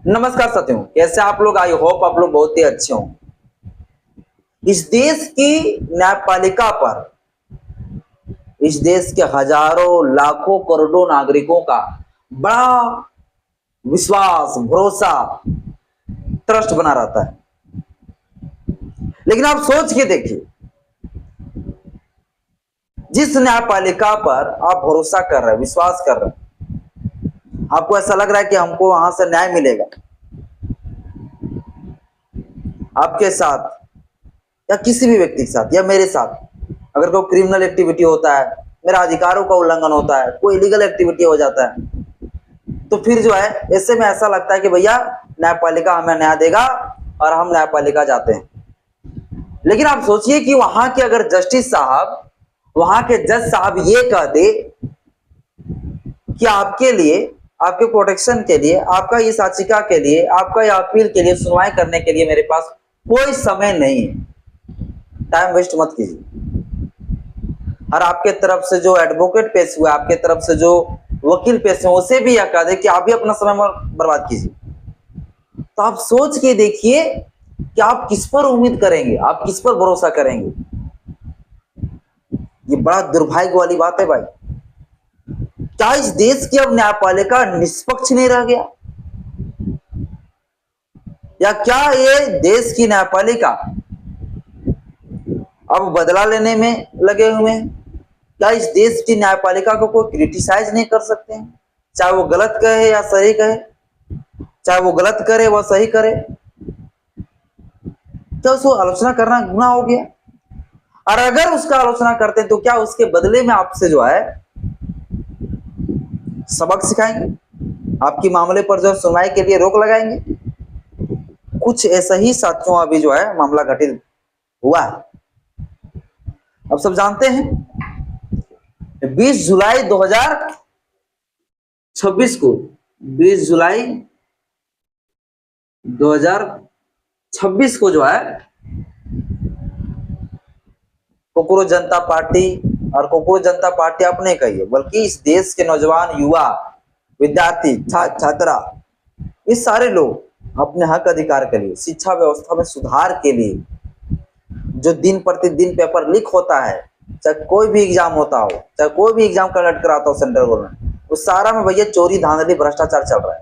नमस्कार साथियों, कैसे आप लोग। आई होप आप लोग बहुत ही अच्छे हों। इस देश की न्यायपालिका पर इस देश के हजारों लाखों करोड़ों नागरिकों का बड़ा विश्वास, भरोसा, ट्रस्ट बना रहता है। लेकिन आप सोच के देखिए, जिस न्यायपालिका पर आप भरोसा कर रहे हैं, विश्वास कर रहे हैं, आपको ऐसा लग रहा है कि हमको वहां से न्याय मिलेगा, आपके साथ या किसी भी व्यक्ति के साथ या मेरे साथ अगर कोई क्रिमिनल एक्टिविटी होता है, मेरा अधिकारों का उल्लंघन होता है, कोई इलीगल एक्टिविटी हो जाता है, तो फिर जो है ऐसे में ऐसा लगता है कि भैया न्यायपालिका हमें न्याय देगा और हम न्यायपालिका जाते हैं। लेकिन आप सोचिए कि वहां के अगर जस्टिस साहब, वहां के जज साहब ये कह दे कि आपके लिए, आपके प्रोटेक्शन के लिए, आपका इस याचिका के लिए, आपका यह अपील के लिए सुनवाई करने के लिए मेरे पास कोई समय नहीं है, टाइम वेस्ट मत कीजिए। और आपके तरफ से जो एडवोकेट पेश हुआ, आपके तरफ से जो वकील पेश हुए, उसे भी यह कह दे कि आप भी अपना समय बर्बाद कीजिए। तो आप सोच के देखिए कि आप किस पर उम्मीद करेंगे, आप किस पर भरोसा करेंगे। ये बड़ा दुर्भाग्य वाली बात है भाई। क्या इस देश की अब न्यायपालिका निष्पक्ष नहीं रह गया, या क्या ये देश की न्यायपालिका अब बदला लेने में लगे हुए हैं? क्या इस देश की न्यायपालिका को कोई क्रिटिसाइज नहीं कर सकते हैं? चाहे वो गलत कहे या सही कहे, चाहे वो गलत करे वह सही करे, तो उसको आलोचना करना गुनाह हो गया? और अगर उसका आलोचना करते हैं तो क्या उसके बदले में आपसे जो है सबक सिखाएंगे, आपकी मामले पर जो सुनवाई के लिए रोक लगाएंगे? कुछ ऐसा ही साथियों अभी जो है मामला घटित हुआ है। अब सब जानते हैं 20 जुलाई 2026 को, 20 जुलाई 2026 को जो है कोकरोच जनता पार्टी, और कोकरोच जनता पार्टी अपने कही है बल्कि इस देश के नौजवान, युवा, विद्यार्थी, छात्रा, ये सारे लोग अपने हक अधिकार के लिए, शिक्षा व्यवस्था में सुधार के लिए, जो दिन प्रतिदिन पेपर लीक होता है, चाहे कोई भी एग्जाम होता हो, चाहे कोई भी एग्जाम कंडक्ट कराता हो सेंट्रल गवर्नमेंट, उस सारा में भैया चोरी, धांधली, भ्रष्टाचार चल रहा है।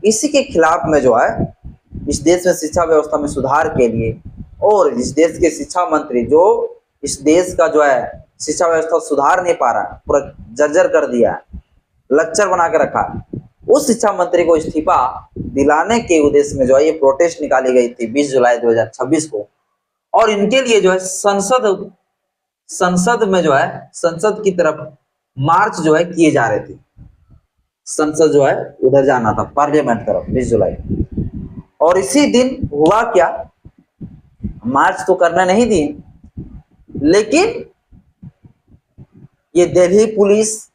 इसी के खिलाफ में जो है इस देश में शिक्षा व्यवस्था में सुधार के लिए, और इस देश के शिक्षा मंत्री जो इस देश का जो है शिक्षा व्यवस्था सुधार नहीं पा रहा, पूरा जर्जर कर दिया है, लच्चर बना के रखा है, उस शिक्षा मंत्री को इस्तीफा दिलाने के उद्देश्य में जो है ये प्रोटेस्ट निकाली गई थी 20 जुलाई 2026 को। और इनके लिए जो है संसद में जो है, संसद की तरफ मार्च जो है किए जा रहे थे। संसद जो है उधर जाना था, पार्लियामेंट तरफ 20 जुलाई। और इसी दिन हुआ क्या, मार्च तो करने नहीं दिए, लेकिन ये दिल्ली पुलिस,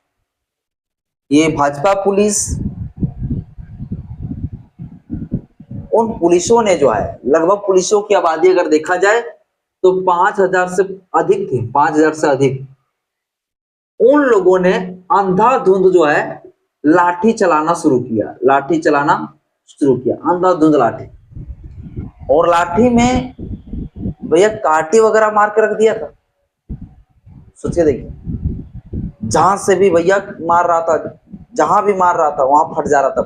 ये भाजपा पुलिस, उन पुलिसों ने जो है, लगभग पुलिसों की आबादी अगर देखा जाए तो 5000 से अधिक थी, 5000 से अधिक। उन लोगों ने अंधाधुंध जो है लाठी चलाना शुरू किया, अंधाधुंध लाठी। और लाठी में भैया कांटे वगैरह मार के रख दिया था। सोचिए देखिए, जहां से भी भैया मार रहा था, जहां भी मार रहा था वहां फट जा रहा था।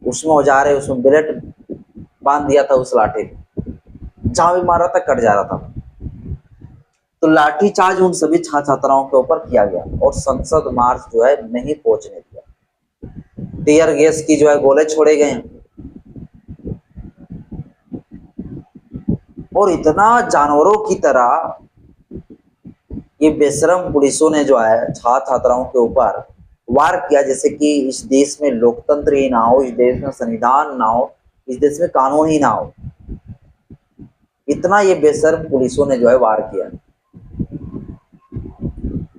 उसमें औजार है, उसमें ब्लेड बांध दिया था उस लाठी में, जहां भी मार रहा था कट जा रहा था। तो लाठी चार्ज उन सभी छात्राओं के ऊपर किया गया और संसद मार्च जो है नहीं पहुंचने दिया। टीयर गैस की जो है गोले छोड़े गए, और इतना जानवरों की तरह ये बेशरम पुलिसों ने जो है छात्राओं के ऊपर वार किया, जैसे कि इस देश में लोकतंत्र ही ना हो, इस देश में संविधान ना हो, इस देश में कानून ही ना हो। इतना ये बेशर्म पुलिसों ने जो है वार किया।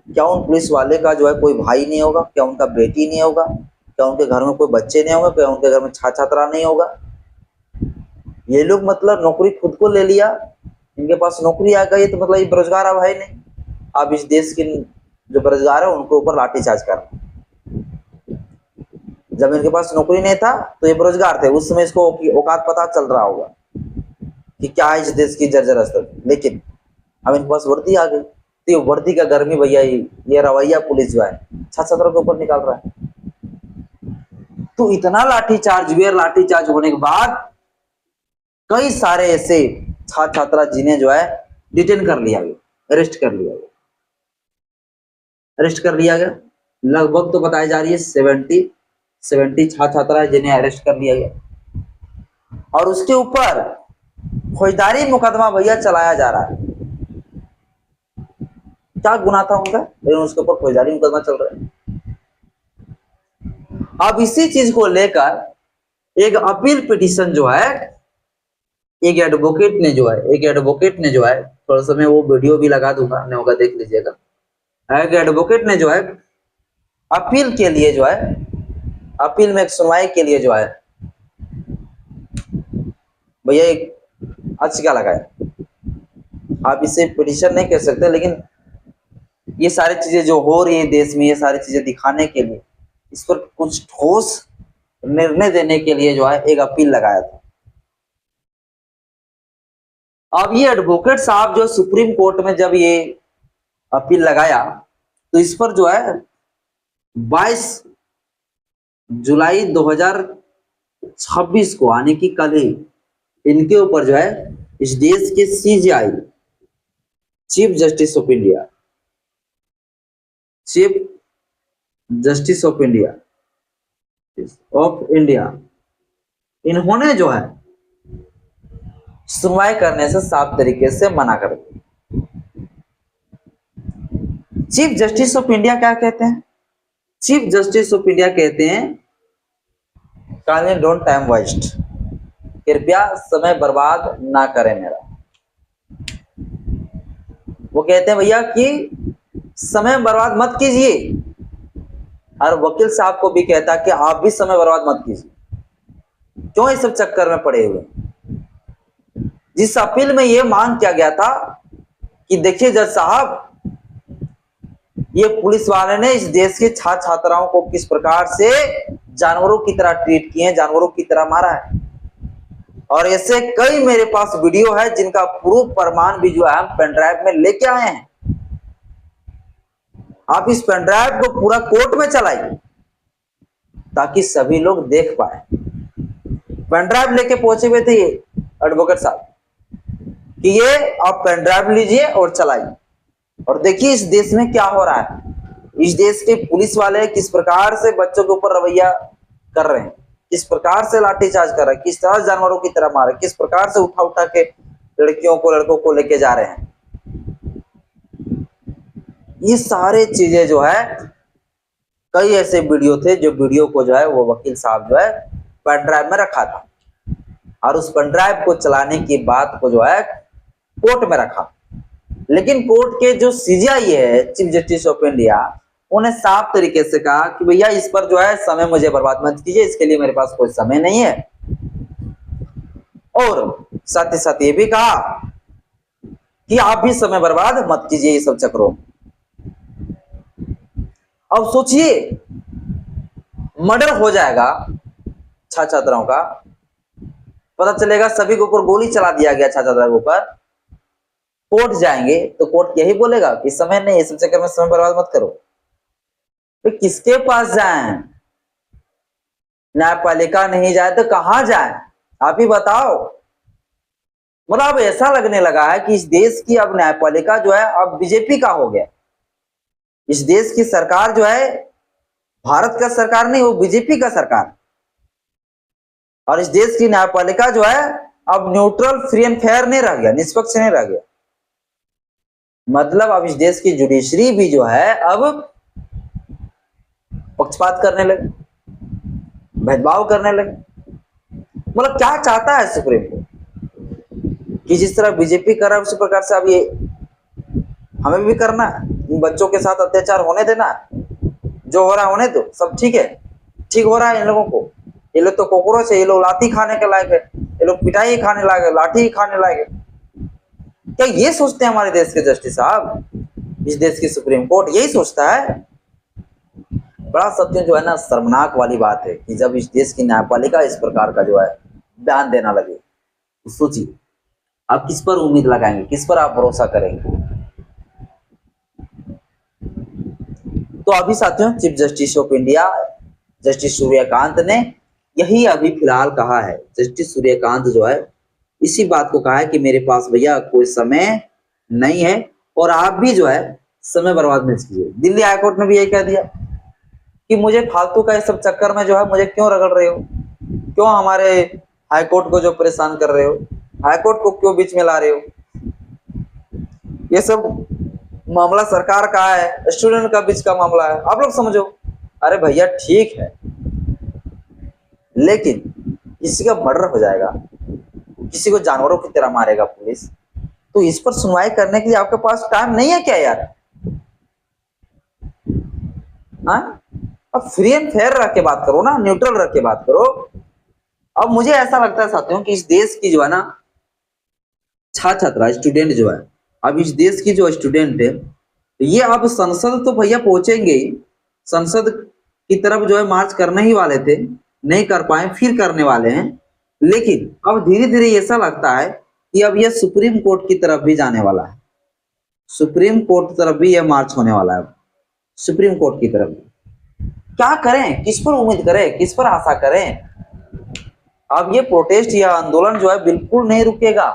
क्या उन पुलिस वाले का जो है कोई भाई नहीं होगा? क्या उनका बेटी नहीं होगा? क्या उनके घर में कोई बच्चे नहीं होगा? क्या उनके घर में छात्रा नहीं होगा? ये लोग मतलब नौकरी खुद को ले लिया, इनके पास नौकरी आ गई, तो मतलब ये बेरोजगार अब है नहीं। अब इस देश के जो बेरोजगार है उनके ऊपर लाठीचार्ज करना। जब इनके पास नौकरी नहीं था तो ये बेरोजगार थे, उस समय इसको औकात पता चल रहा होगा कि क्या है इस देश की जर्जर स्थिति। लेकिन अब इनके पास वर्दी आ गई, तो ये वर्दी का गर्मी भैया, ये रवैया पुलिस जो है छात्र छात्रों के ऊपर निकाल रहा है। तो इतना लाठीचार्ज हुए, लाठीचार्ज होने के बाद कई सारे ऐसे छात्र छात्रा जिन्हें जो है डिटेन कर लिया गया, अरेस्ट कर लिया गया, अरेस्ट कर लिया गया। लगभग तो बताई जा रही है 70 छात्र छात्रा जिन्हें अरेस्ट कर लिया गया, और उसके ऊपर फौजदारी मुकदमा भैया चलाया जा रहा है। क्या गुनाह था उनका, लेकिन उसके ऊपर फौजदारी मुकदमा चल रहा है। अब इसी चीज को लेकर एक अपील पिटीशन जो है एक एडवोकेट ने जो है थोड़ा सा मैं वो वीडियो भी लगा दूंगा, नहीं होगा देख लीजिएगा। एक एडवोकेट ने जो है अपील के लिए जो है, अपील में एक सुनवाई के लिए जो है भैया एक आज क्या लगाए, आप इसे पिटीशन नहीं कह सकते, लेकिन ये सारी चीजें जो हो रही है देश में, ये सारी चीजें दिखाने के लिए, इस पर कुछ ठोस निर्णय देने के लिए जो है एक अपील लगाया था। अब ये एडवोकेट साहब जो सुप्रीम कोर्ट में जब ये अपील लगाया, तो इस पर जो है 22 जुलाई 2026 को आने की कल ही इनके ऊपर जो है इस देश के CJI chief justice of India, इन्होंने जो है सुनवाई करने से साफ तरीके से मना कर दिया। चीफ जस्टिस ऑफ इंडिया क्या कहते हैं? चीफ जस्टिस ऑफ इंडिया कहते हैं काइंडली डोंट टाइम वेस्ट, कृपया समय बर्बाद ना करें मेरा। वो कहते हैं भैया कि समय बर्बाद मत कीजिए, और वकील साहब को भी कहता कि आप भी समय बर्बाद मत कीजिए, क्यों इस सब चक्कर में पड़े हुए। जिस अपील में यह मांग किया गया था कि देखिए जज साहब, ये पुलिस वाले ने इस देश के छात्र छात्राओं को किस प्रकार से जानवरों की तरह ट्रीट किए, जानवरों की तरह मारा है, और ऐसे कई मेरे पास वीडियो है जिनका प्रूफ प्रमाण भी जो है हम पेन ड्राइव में लेके आए हैं। आप इस पेन ड्राइव को पूरा कोर्ट में चलाइए ताकि सभी लोग देख पाए। पेन ड्राइव लेके पहुंचे हुए थे ये एडवोकेट साहब कि ये आप पेन ड्राइव लीजिए और चलाइए, और देखिए इस देश में क्या हो रहा है। इस देश के पुलिस वाले किस प्रकार से बच्चों के ऊपर रवैया कर रहे हैं, किस प्रकार से लाठीचार्ज कर रहे हैं, किस तरह जानवरों की तरह मारे, किस प्रकार से उठा उठा के लड़कियों को लड़कों को लेके जा रहे हैं। ये सारे चीजें जो है कई ऐसे वीडियो थे जो वीडियो को जो है वो वकील साहब जो है पेन ड्राइव में रखा था, और उस पेन ड्राइव को चलाने की बात को जो है कोर्ट में रखा। लेकिन कोर्ट के जो CJI है चीफ जस्टिस ऑफ इंडिया, उन्हें साफ तरीके से कहा कि भैया इस पर जो है समय मुझे बर्बाद मत कीजिए, इसके लिए मेरे पास कोई समय नहीं है। और साथ ही साथ ये भी कहा कि आप भी समय बर्बाद मत कीजिए ये सब चक्रों। अब सोचिए मर्डर हो जाएगा छात्र छात्राओं का, पता चलेगा सभी के ऊपर गोली चला दिया गया छात्र छात्राओं के ऊपर, कोर्ट जाएंगे तो कोर्ट यही बोलेगा कि समय नहीं, इस चक्कर में समय बर्बाद मत करो। तो किसके पास जाएं? न्यायपालिका नहीं जाए तो कहां जाएं? आप ही बताओ। मतलब ऐसा लगने लगा है कि इस देश की अब न्यायपालिका जो है अब बीजेपी का हो गया। इस देश की सरकार जो है भारत का सरकार नहीं, वो बीजेपी का सरकार। और इस देश की न्यायपालिका जो है अब न्यूट्रल, फ्री एंड फेयर नहीं रह गया, निष्पक्ष नहीं रह गया। मतलब अब इस देश की जुडिशरी भी जो है अब पक्षपात करने लगे, भेदभाव करने लगे। मतलब क्या चाहता है सुप्रीम कोर्ट कि जिस तरह बीजेपी कर रहा है उसी प्रकार से अब ये हमें भी करना है। इन बच्चों के साथ अत्याचार होने देना, जो हो रहा है होने दो, सब ठीक है, ठीक हो रहा है इन लोगों को। ये लोग तो कॉकरोच है, ये लोग लाठी खाने के लायक है, ये लोग पिटाई खाने लायक है, लाठी खाने लायक है। क्या ये सोचते हैं हमारे देश के जस्टिस साहब? इस देश की सुप्रीम कोर्ट यही सोचता है? बड़ा सत्य जो है ना शर्मनाक वाली बात है कि जब इस देश की न्यायपालिका इस प्रकार का जो है बयान देना लगे, तो सोचिए आप किस पर उम्मीद लगाएंगे, किस पर आप भरोसा करेंगे। तो अभी साथियों chief justice of India justice Suryakant ने यही अभी फिलहाल कहा है। जस्टिस सूर्यकांत जो है इसी बात को कहा है कि मेरे पास भैया कोई समय नहीं है और आप भी जो है समय बर्बाद मत कीजिए। दिल्ली हाईकोर्ट ने भी यही कह दिया कि मुझे फालतू का इस सब चक्कर में जो है मुझे क्यों रगड़ रहे हो, क्यों हमारे हाईकोर्ट को जो परेशान कर रहे हो, हाईकोर्ट को क्यों बीच में ला रहे हो। ये सब मामला सरकार का है, स्टूडेंट का बीच का मामला है, आप लोग समझो। अरे भैया ठीक है, लेकिन किसी का मर्डर हो जाएगा, किसी को जानवरों की तरह मारेगा पुलिस, तो इस पर सुनवाई करने के लिए आपके पास टाइम नहीं है क्या यार? हाँ, अब फ्री एंड फेयर रख के बात करो ना, न्यूट्रल रख के बात करो। अब मुझे ऐसा लगता है साथियों कि इस देश की जो है ना छात्र स्टूडेंट जो है, अब इस देश की जो स्टूडेंट है ये अब संसद तो भैया पहुंचेंगे ही, संसद की तरफ जो है मार्च करने ही वाले थे, नहीं कर पाए, फिर करने वाले हैं। लेकिन अब धीरे धीरे ऐसा लगता है कि अब यह सुप्रीम कोर्ट की तरफ भी जाने वाला है, सुप्रीम कोर्ट की तरफ भी यह मार्च होने वाला है, सुप्रीम कोर्ट की तरफ। क्या करें, किस पर उम्मीद करें, किस पर आशा करें? अब ये प्रोटेस्ट या आंदोलन जो है बिल्कुल नहीं रुकेगा।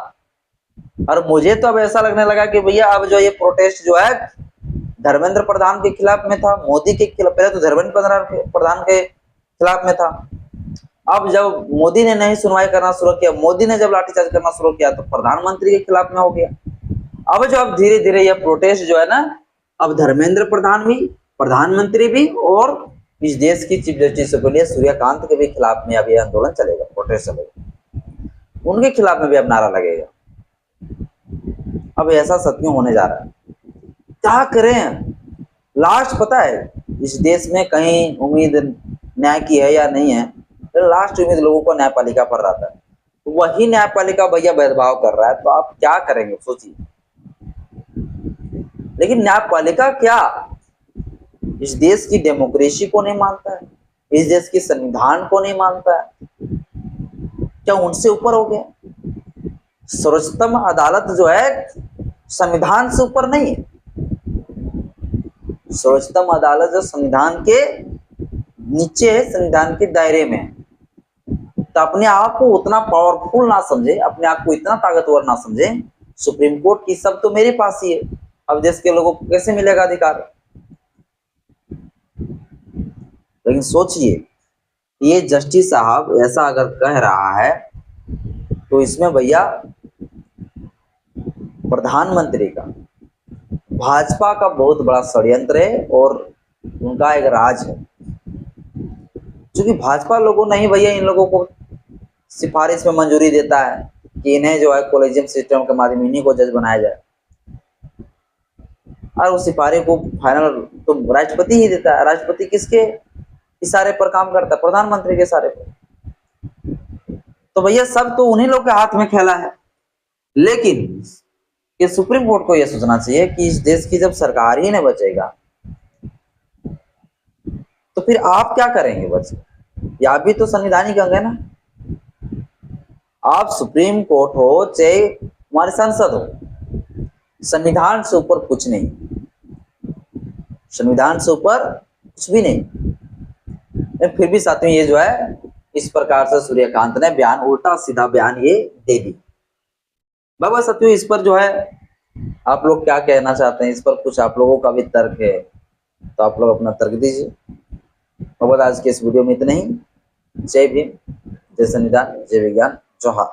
और मुझे तो अब ऐसा लगने लगा कि भैया अब जो ये प्रोटेस्ट जो है धर्मेंद्र प्रधान के खिलाफ में था, मोदी के खिलाफ, पहले तो धर्मेंद्र प्रधान के खिलाफ में था। अब जब मोदी ने नहीं सुनवाई करना शुरू किया, मोदी ने जब लाठीचार्ज करना शुरू किया तो प्रधानमंत्री के खिलाफ में हो गया। अब जो अब धीरे धीरे यह प्रोटेस्ट जो है ना, अब धर्मेंद्र प्रधान भी, प्रधानमंत्री भी और इस देश की chief justice of India Suryakant के भी खिलाफ में अब यह आंदोलन चलेगा, प्रोटेस्ट चलेगा, उनके खिलाफ में भी अब नारा लगेगा। अब ऐसा सत्यों होने जा रहा है, क्या करें? लास्ट पता है इस देश में कहीं उम्मीद न्याय की है या नहीं है, लास्ट उम्मीद लोगों को न्यायपालिका पर रहता है, तो वही न्यायपालिका भैया भेदभाव कर रहा है, तो आप क्या करेंगे सोचिए। लेकिन न्यायपालिका क्या इस देश की डेमोक्रेसी को नहीं मानता है, इस देश के संविधान को नहीं मानता है? क्या उनसे ऊपर हो गया? सर्वोच्चतम अदालत जो है संविधान से ऊपर नहीं है, सर्वोच्चतम अदालत जो संविधान के नीचे है, संविधान के दायरे में है। तो अपने आप को उतना पावरफुल ना समझे, अपने आप को इतना ताकतवर ना समझे, सुप्रीम कोर्ट की सब तो मेरे पास ही है, अब देश के लोगों को कैसे मिलेगा अधिकार? लेकिन सोचिए ये जस्टिस साहब ऐसा अगर कह रहा है तो इसमें भैया प्रधानमंत्री का, भाजपा का बहुत बड़ा षड्यंत्र है और उनका एक राज है। क्योंकि भाजपा लोगों नहीं भैया इन लोगों को सिफारिश में मंजूरी देता है कि इन्हें जो है कॉलेजियम सिस्टम के माध्यम इन्हीं को जज बनाया जाए, और उस सिफारिश को फाइनल तो राष्ट्रपति ही देता है। राष्ट्रपति किसके इशारे पर काम करता है? प्रधानमंत्री के इशारे पर। तो भैया सब तो उन्हीं लोग के हाथ में खेला है। लेकिन ये सुप्रीम कोर्ट को यह सोचना चाहिए कि इस देश की जब सरकार ही नहीं बचेगा तो फिर आप क्या करेंगे बच्चे? या भी तो संवैधानिक अंग है ना। आप सुप्रीम कोर्ट हो चाहे हमारी संसद हो, संविधान से ऊपर कुछ नहीं, संविधान से ऊपर कुछ भी नहीं। फिर भी साथियों ये जो है इस प्रकार से सूर्यकांत ने बयान, उल्टा सीधा बयान ये दे दी। बाबा साथियों इस पर जो है आप लोग क्या कहना चाहते हैं? इस पर कुछ आप लोगों का भी तर्क है तो आप लोग अपना तर्क दीजिए। बाबा आज के इस वीडियो में इतना ही। जय भीम, जय संविधान, जय विज्ञान, जोहार।